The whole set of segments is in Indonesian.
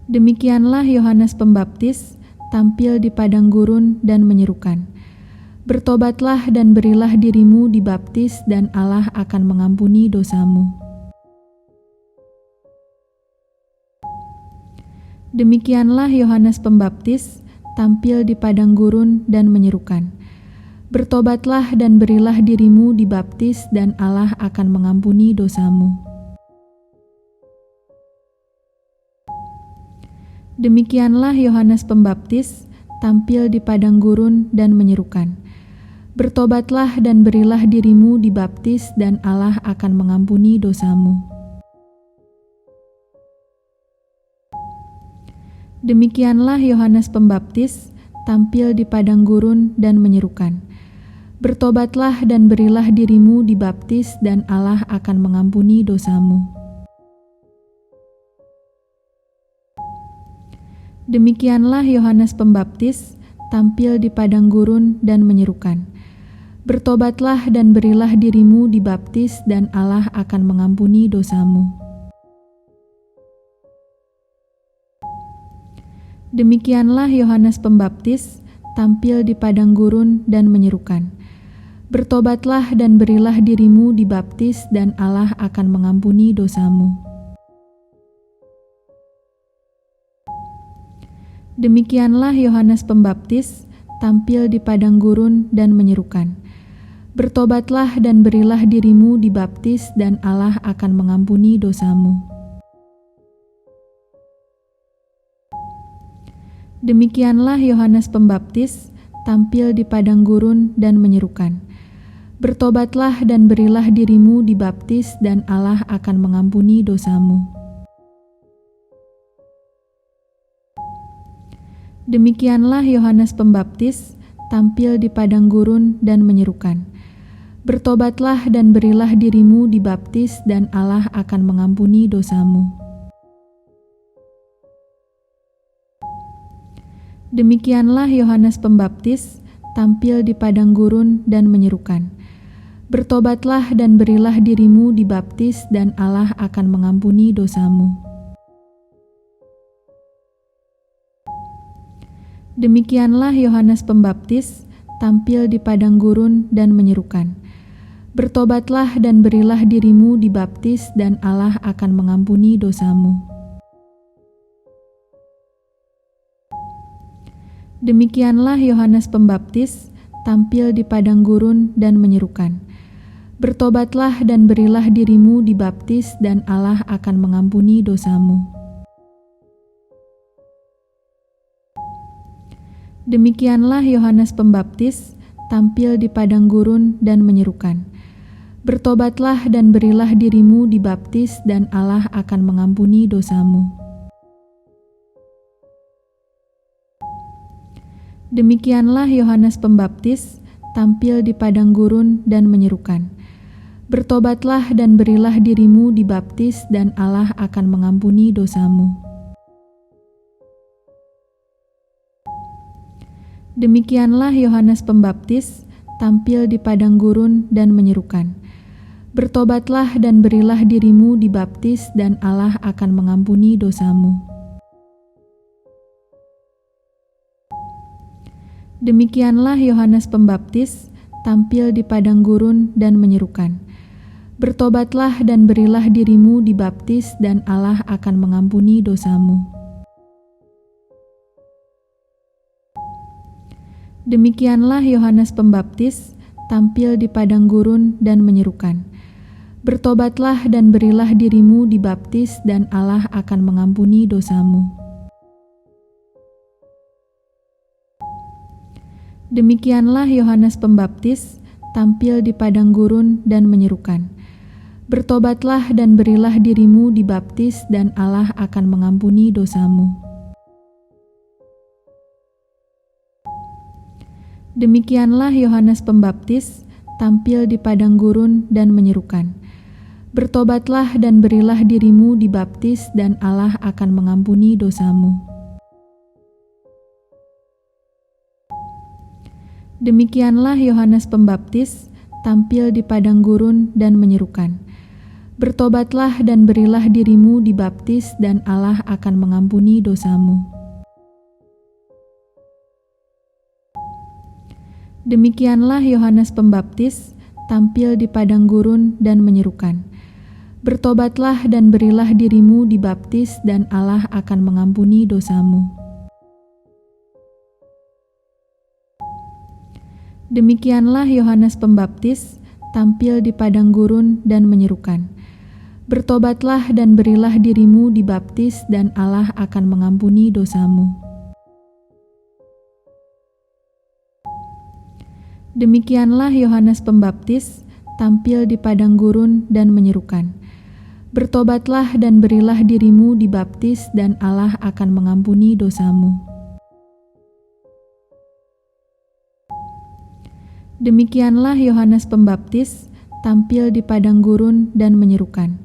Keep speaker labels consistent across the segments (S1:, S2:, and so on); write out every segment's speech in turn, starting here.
S1: Demikianlah Yohanes Pembaptis tampil di padang gurun dan menyerukan, "Bertobatlah dan berilah dirimu dibaptis dan Allah akan mengampuni dosamu." Demikianlah Yohanes Pembaptis tampil di padang gurun dan menyerukan, "Bertobatlah dan berilah dirimu dibaptis dan Allah akan mengampuni dosamu." Demikianlah Yohanes Pembaptis tampil di padang gurun dan menyerukan, "Bertobatlah dan berilah dirimu dibaptis dan Allah akan mengampuni dosamu." Demikianlah Yohanes Pembaptis tampil di padang gurun dan menyerukan, "Bertobatlah dan berilah dirimu dibaptis dan Allah akan mengampuni dosamu." Demikianlah Yohanes Pembaptis tampil di padang gurun dan menyerukan, "Bertobatlah dan berilah dirimu dibaptis dan Allah akan mengampuni dosamu." Demikianlah Yohanes Pembaptis tampil di padang gurun dan menyerukan, "Bertobatlah dan berilah dirimu dibaptis dan Allah akan mengampuni dosamu." Demikianlah Yohanes Pembaptis tampil di padang gurun dan menyerukan, "Bertobatlah dan berilah dirimu dibaptis dan Allah akan mengampuni dosamu." Demikianlah Yohanes Pembaptis tampil di padang gurun dan menyerukan, "Bertobatlah dan berilah dirimu dibaptis dan Allah akan mengampuni dosamu." Demikianlah Yohanes Pembaptis tampil di padang gurun dan menyerukan, "Bertobatlah dan berilah dirimu dibaptis dan Allah akan mengampuni dosamu." Demikianlah Yohanes Pembaptis tampil di padang gurun dan menyerukan, "Bertobatlah dan berilah dirimu dibaptis dan Allah akan mengampuni dosamu." Demikianlah Yohanes Pembaptis tampil di padang gurun dan menyerukan, "Bertobatlah dan berilah dirimu dibaptis dan Allah akan mengampuni dosamu." Demikianlah Yohanes Pembaptis tampil di padang gurun dan menyerukan, "Bertobatlah dan berilah dirimu dibaptis dan Allah akan mengampuni dosamu." Demikianlah Yohanes Pembaptis tampil di padang gurun dan menyerukan, "Bertobatlah dan berilah dirimu dibaptis dan Allah akan mengampuni dosamu." Demikianlah Yohanes Pembaptis tampil di padang gurun dan menyerukan, "Bertobatlah dan berilah dirimu dibaptis dan Allah akan mengampuni dosamu." Demikianlah Yohanes Pembaptis tampil di padang gurun dan menyerukan, "Bertobatlah dan berilah dirimu dibaptis dan Allah akan mengampuni dosamu." Demikianlah Yohanes Pembaptis tampil di padang gurun dan menyerukan, "Bertobatlah dan berilah dirimu dibaptis dan Allah akan mengampuni dosamu." Demikianlah Yohanes Pembaptis tampil di padang gurun dan menyerukan, "Bertobatlah dan berilah dirimu dibaptis dan Allah akan mengampuni dosamu." Demikianlah Yohanes Pembaptis tampil di padang gurun dan menyerukan, "Bertobatlah dan berilah dirimu dibaptis dan Allah akan mengampuni dosamu." Demikianlah Yohanes Pembaptis tampil di padang gurun dan menyerukan, "Bertobatlah dan berilah dirimu dibaptis dan Allah akan mengampuni dosamu." Demikianlah Yohanes Pembaptis tampil di padang gurun dan menyerukan, Bertobatlah dan berilah dirimu dibaptis dan Allah akan mengampuni dosamu. Demikianlah Yohanes Pembaptis tampil di padang gurun dan menyerukan, "Bertobatlah dan berilah dirimu dibaptis dan Allah akan mengampuni dosamu." Demikianlah Yohanes Pembaptis tampil di padang gurun dan menyerukan, "Bertobatlah dan berilah dirimu dibaptis dan Allah akan mengampuni dosamu." Demikianlah Yohanes Pembaptis tampil di padang gurun dan menyerukan, "Bertobatlah dan berilah dirimu dibaptis dan Allah akan mengampuni dosamu." Demikianlah Yohanes Pembaptis tampil di padang gurun dan menyerukan,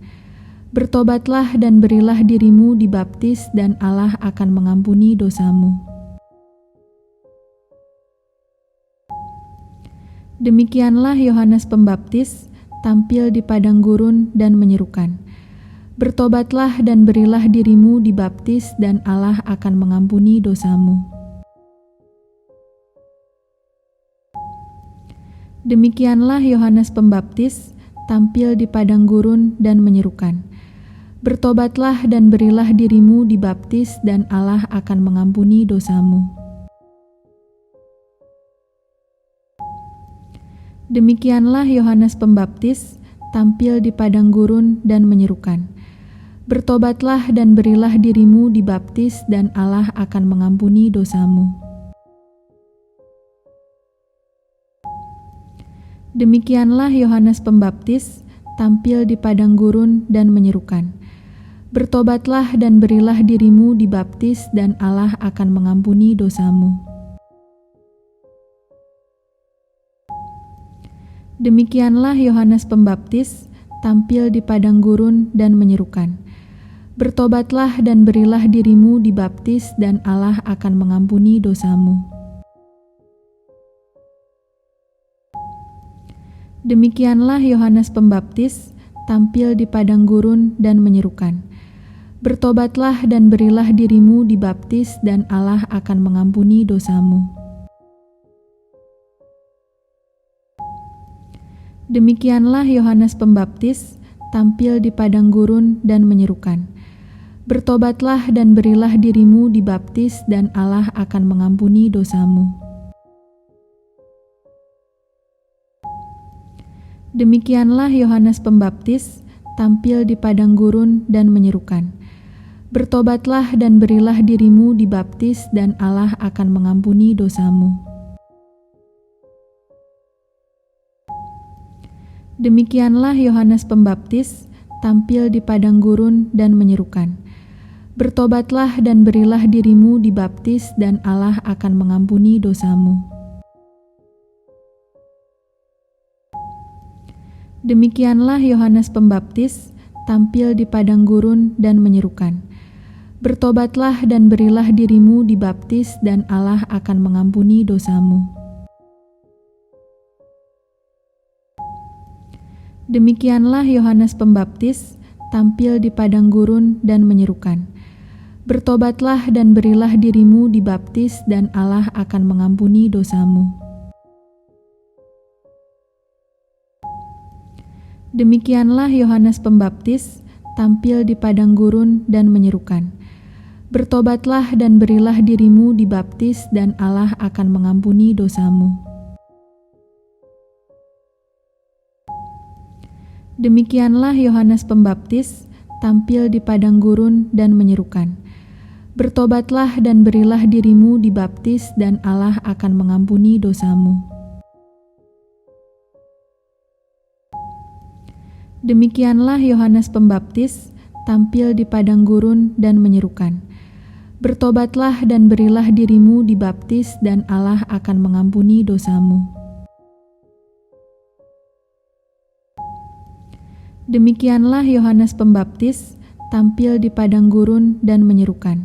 S1: "Bertobatlah dan berilah dirimu dibaptis dan Allah akan mengampuni dosamu." Demikianlah Yohanes Pembaptis tampil di padang gurun dan menyerukan, "Bertobatlah dan berilah dirimu dibaptis dan Allah akan mengampuni dosamu." Demikianlah Yohanes Pembaptis tampil di padang gurun dan menyerukan, "Bertobatlah dan berilah dirimu dibaptis dan Allah akan mengampuni dosamu." Demikianlah Yohanes Pembaptis tampil di padang gurun dan menyerukan, "Bertobatlah dan berilah dirimu dibaptis dan Allah akan mengampuni dosamu." Demikianlah Yohanes Pembaptis tampil di padang gurun dan menyerukan, "Bertobatlah dan berilah dirimu dibaptis dan Allah akan mengampuni dosamu." Demikianlah Yohanes Pembaptis tampil di padang gurun dan menyerukan, "Bertobatlah dan berilah dirimu dibaptis dan Allah akan mengampuni dosamu." Demikianlah Yohanes Pembaptis tampil di padang gurun dan menyerukan, "Bertobatlah dan berilah dirimu dibaptis dan Allah akan mengampuni dosamu." Demikianlah Yohanes Pembaptis tampil di padang gurun dan menyerukan, "Bertobatlah dan berilah dirimu dibaptis dan Allah akan mengampuni dosamu." Demikianlah Yohanes Pembaptis tampil di padang gurun dan menyerukan, "Bertobatlah dan berilah dirimu dibaptis dan Allah akan mengampuni dosamu." Demikianlah Yohanes Pembaptis tampil di padang gurun dan menyerukan, "Bertobatlah dan berilah dirimu dibaptis dan Allah akan mengampuni dosamu." Demikianlah Yohanes Pembaptis tampil di padang gurun dan menyerukan, "Bertobatlah dan berilah dirimu dibaptis dan Allah akan mengampuni dosamu." Demikianlah Yohanes Pembaptis tampil di padang gurun dan menyerukan, "Bertobatlah dan berilah dirimu dibaptis dan Allah akan mengampuni dosamu." Demikianlah Yohanes Pembaptis tampil di padang gurun dan menyerukan, "Bertobatlah dan berilah dirimu dibaptis dan Allah akan mengampuni dosamu." Demikianlah Yohanes Pembaptis tampil di padang gurun dan menyerukan, "Bertobatlah dan berilah dirimu dibaptis dan Allah akan mengampuni dosamu." Demikianlah Yohanes Pembaptis tampil di padang gurun dan menyerukan, "Bertobatlah dan berilah dirimu dibaptis dan Allah akan mengampuni dosamu." Demikianlah Yohanes Pembaptis tampil di padang gurun dan menyerukan,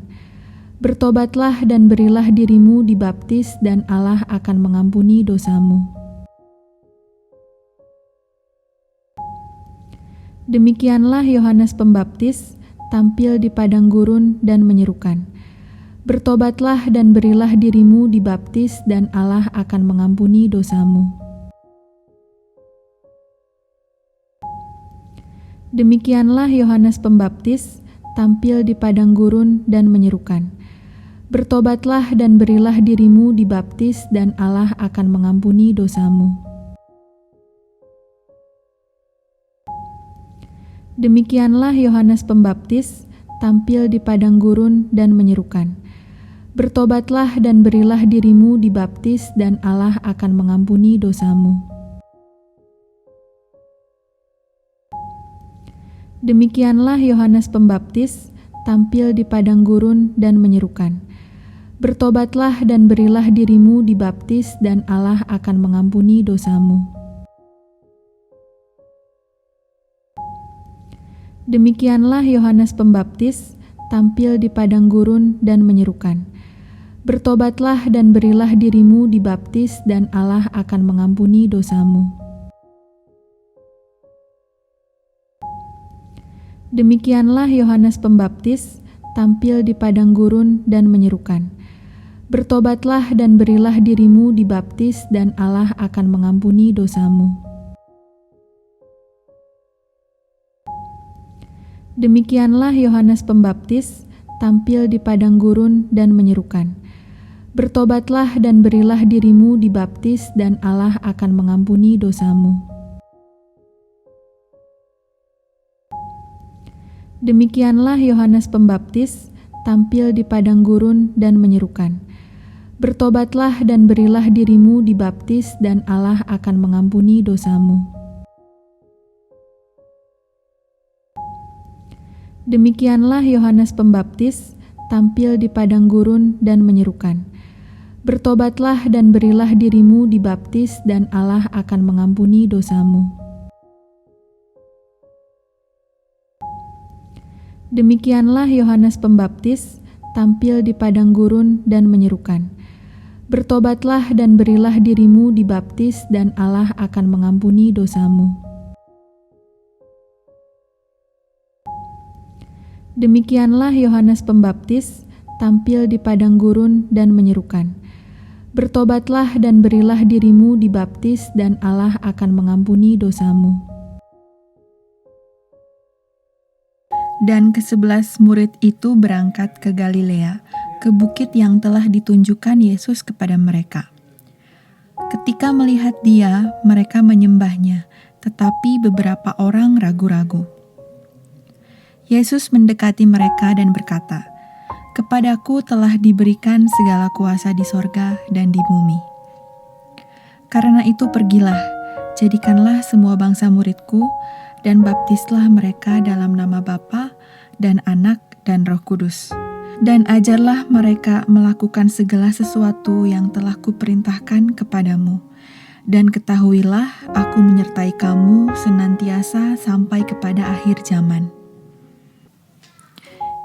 S1: "Bertobatlah dan berilah dirimu dibaptis dan Allah akan mengampuni dosamu." Demikianlah Yohanes Pembaptis tampil di padang gurun dan menyerukan, "Bertobatlah dan berilah dirimu dibaptis dan Allah akan mengampuni dosamu." Demikianlah Yohanes Pembaptis tampil di padang gurun dan menyerukan, "Bertobatlah dan berilah dirimu dibaptis dan Allah akan mengampuni dosamu." Demikianlah Yohanes Pembaptis tampil di padang gurun dan menyerukan, "Bertobatlah dan berilah dirimu dibaptis dan Allah akan mengampuni dosamu." Demikianlah Yohanes Pembaptis tampil di padang gurun dan menyerukan, "Bertobatlah dan berilah dirimu dibaptis dan Allah akan mengampuni dosamu." Demikianlah Yohanes Pembaptis tampil di padang gurun dan menyerukan, "Bertobatlah dan berilah dirimu dibaptis dan Allah akan mengampuni dosamu." Demikianlah Yohanes Pembaptis tampil di padang gurun dan menyerukan, "Bertobatlah dan berilah dirimu dibaptis dan Allah akan mengampuni dosamu." Demikianlah Yohanes Pembaptis tampil di padang gurun dan menyerukan, "Bertobatlah dan berilah dirimu dibaptis dan Allah akan mengampuni dosamu." Demikianlah Yohanes Pembaptis tampil di padang gurun dan menyerukan, "Bertobatlah dan berilah dirimu dibaptis dan Allah akan mengampuni dosamu." Demikianlah Yohanes Pembaptis tampil di padang gurun dan menyerukan, "Bertobatlah dan berilah dirimu dibaptis dan Allah akan mengampuni dosamu." Demikianlah Yohanes Pembaptis tampil di padang gurun dan menyerukan, "Bertobatlah dan berilah dirimu dibaptis dan Allah akan mengampuni dosamu." Demikianlah Yohanes Pembaptis tampil di padang gurun dan menyerukan, "Bertobatlah dan berilah dirimu dibaptis dan Allah akan mengampuni dosamu."
S2: Dan ke-11 murid itu berangkat ke Galilea, ke bukit yang telah ditunjukkan Yesus kepada mereka. Ketika melihat Dia, mereka menyembahnya, tetapi beberapa orang ragu-ragu. Yesus mendekati mereka dan berkata, "Kepadaku telah diberikan segala kuasa di sorga dan di bumi. Karena itu pergilah, jadikanlah semua bangsa muridku, dan baptislah mereka dalam nama Bapa dan Anak dan Roh Kudus. Dan ajarlah mereka melakukan segala sesuatu yang telah kuperintahkan kepadamu. Dan ketahuilah aku menyertai kamu senantiasa sampai kepada akhir zaman."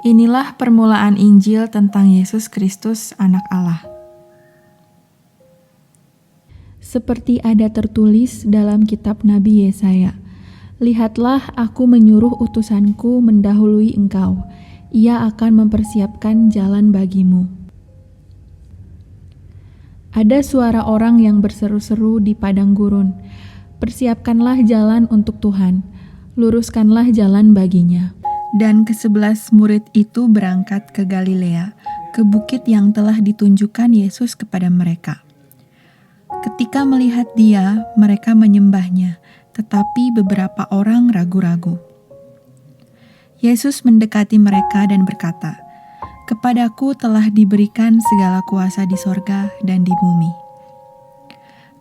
S2: Inilah permulaan Injil tentang Yesus Kristus, Anak Allah.
S1: Seperti ada tertulis dalam kitab Nabi Yesaya, "Lihatlah, aku menyuruh utusanku mendahului engkau. Ia akan mempersiapkan jalan bagimu." Ada suara orang yang berseru-seru di padang gurun, "Persiapkanlah jalan untuk Tuhan, luruskanlah jalan baginya."
S2: Dan ke-11 murid itu berangkat ke Galilea, ke bukit yang telah ditunjukkan Yesus kepada mereka. Ketika melihat Dia, mereka menyembahnya, tetapi beberapa orang ragu-ragu. Yesus mendekati mereka dan berkata, "Kepadaku telah diberikan segala kuasa di sorga dan di bumi.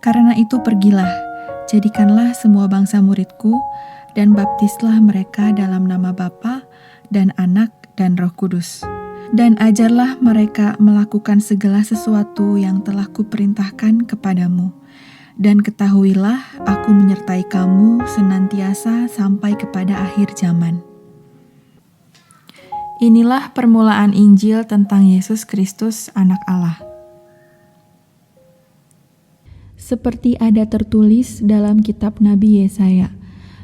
S2: Karena itu pergilah, jadikanlah semua bangsa muridku, dan baptislah mereka dalam nama Bapa dan Anak dan Roh Kudus. Dan ajarlah mereka melakukan segala sesuatu yang telah kuperintahkan kepadamu. Dan ketahuilah aku menyertai kamu senantiasa sampai kepada akhir zaman." Inilah permulaan Injil tentang Yesus Kristus, Anak Allah.
S1: Seperti ada tertulis dalam kitab Nabi Yesaya,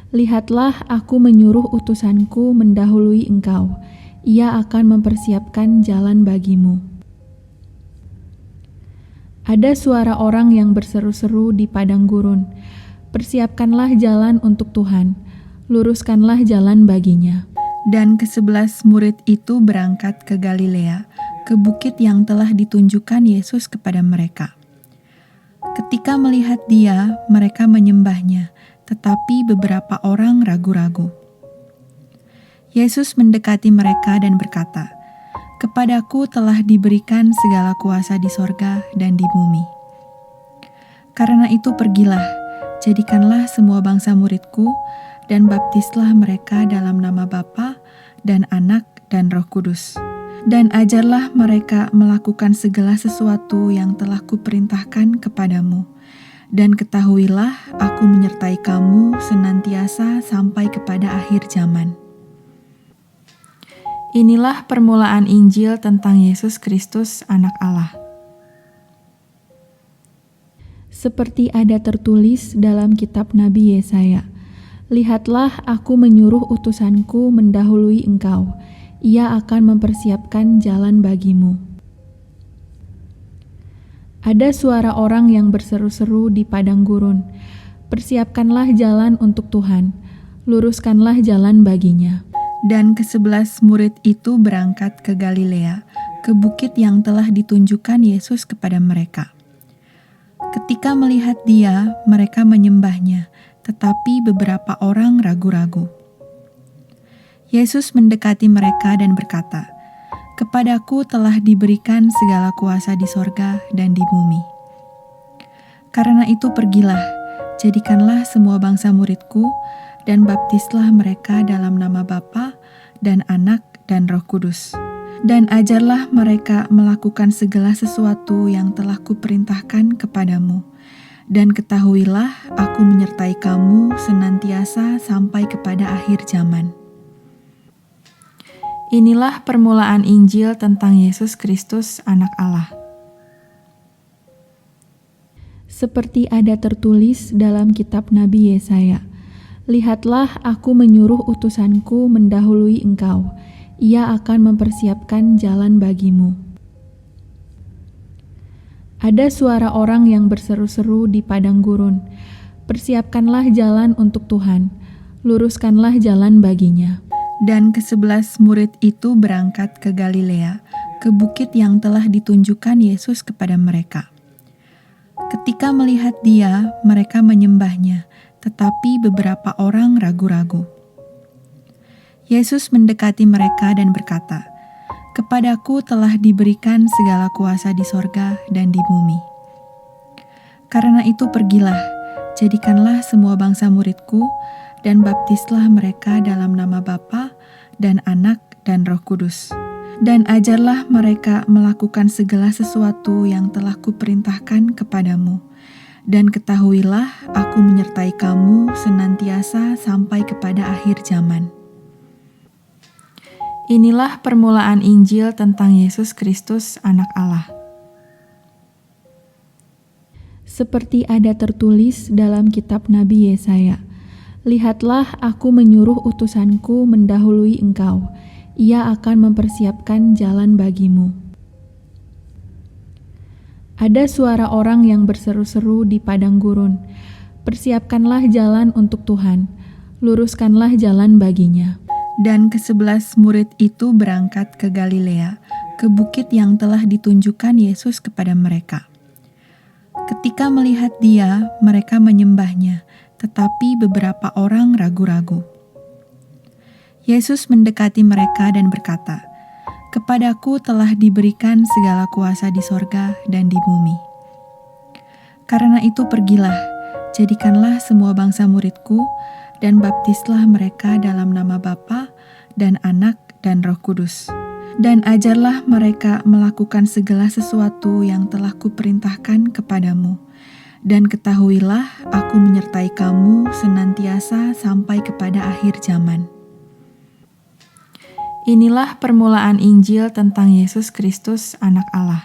S1: Lihatlah, aku menyuruh utusanku mendahului engkau. Ia akan mempersiapkan jalan bagimu. Ada suara orang yang berseru-seru di padang gurun, "Persiapkanlah jalan untuk Tuhan, luruskanlah jalan baginya."
S2: Dan ke-11 murid itu berangkat ke Galilea, ke bukit yang telah ditunjukkan Yesus kepada mereka. Ketika melihat Dia, mereka menyembahnya, tetapi beberapa orang ragu-ragu. Yesus mendekati mereka dan berkata, "Kepadaku telah diberikan segala kuasa di sorga dan di bumi. Karena itu pergilah, jadikanlah semua bangsa muridku, dan baptislah mereka dalam nama Bapa dan Anak dan Roh Kudus. Dan ajarlah mereka melakukan segala sesuatu yang telah kuperintahkan kepadamu. Dan ketahuilah, aku menyertai kamu senantiasa sampai kepada akhir zaman."
S1: Inilah permulaan Injil tentang Yesus Kristus, Anak Allah. Seperti ada tertulis dalam kitab Nabi Yesaya, "Lihatlah, aku menyuruh utusanku mendahului engkau. Ia akan mempersiapkan jalan bagimu." Ada suara orang yang berseru-seru di padang gurun, "Persiapkanlah jalan untuk Tuhan, luruskanlah jalan baginya."
S2: Dan ke-11 murid itu berangkat ke Galilea, ke bukit yang telah ditunjukkan Yesus kepada mereka. Ketika melihat Dia, mereka menyembahnya, tetapi beberapa orang ragu-ragu. Yesus mendekati mereka dan berkata, "Kepadaku telah diberikan segala kuasa di sorga dan di bumi. Karena itu pergilah, jadikanlah semua bangsa muridku, dan baptislah mereka dalam nama Bapa dan Anak dan Roh Kudus. Dan ajarlah mereka melakukan segala sesuatu yang telah kuperintahkan kepadamu. Dan ketahuilah, aku menyertai kamu senantiasa sampai kepada akhir zaman."
S1: Inilah permulaan Injil tentang Yesus Kristus, Anak Allah. Seperti ada tertulis dalam kitab Nabi Yesaya, "Lihatlah, aku menyuruh utusanku mendahului engkau. Ia akan mempersiapkan jalan bagimu." Ada suara orang yang berseru-seru di padang gurun, "Persiapkanlah jalan untuk Tuhan, luruskanlah jalan baginya."
S2: Dan ke-11 murid itu berangkat ke Galilea, ke bukit yang telah ditunjukkan Yesus kepada mereka. Ketika melihat Dia, mereka menyembahnya, tetapi beberapa orang ragu-ragu. Yesus mendekati mereka dan berkata, "Kepadaku telah diberikan segala kuasa di sorga dan di bumi. Karena itu pergilah, jadikanlah semua bangsa muridku, dan baptislah mereka dalam nama Bapa dan Anak dan Roh Kudus. Dan ajarlah mereka melakukan segala sesuatu yang telah kuperintahkan kepadamu. Dan ketahuilah, aku menyertai kamu senantiasa sampai kepada akhir zaman."
S1: Inilah permulaan Injil tentang Yesus Kristus, Anak Allah. Seperti ada tertulis dalam kitab Nabi Yesaya, "Lihatlah, aku menyuruh utusanku mendahului engkau. Ia akan mempersiapkan jalan bagimu." Ada suara orang yang berseru-seru di padang gurun, "Persiapkanlah jalan untuk Tuhan, luruskanlah jalan baginya."
S2: Dan ke-11 murid itu berangkat ke Galilea, ke bukit yang telah ditunjukkan Yesus kepada mereka. Ketika melihat Dia, mereka menyembahnya, tetapi beberapa orang ragu-ragu. Yesus mendekati mereka dan berkata, "Kepadaku telah diberikan segala kuasa di sorga dan di bumi. Karena itu pergilah, jadikanlah semua bangsa muridku, dan baptislah mereka dalam nama Bapa dan Anak dan Roh Kudus. Dan ajarlah mereka melakukan segala sesuatu yang telah kuperintahkan kepadamu. Dan ketahuilah, aku menyertai kamu senantiasa sampai kepada akhir zaman."
S1: Inilah permulaan Injil tentang Yesus Kristus, Anak Allah.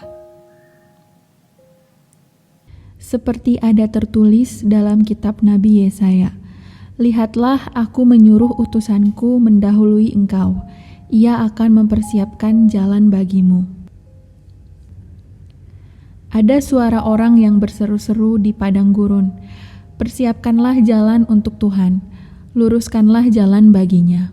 S1: Seperti ada tertulis dalam kitab Nabi Yesaya, Lihatlah, aku menyuruh utusanku mendahului engkau. Ia akan mempersiapkan jalan bagimu. Ada suara orang yang berseru-seru di padang gurun, "Persiapkanlah jalan untuk Tuhan, luruskanlah jalan baginya."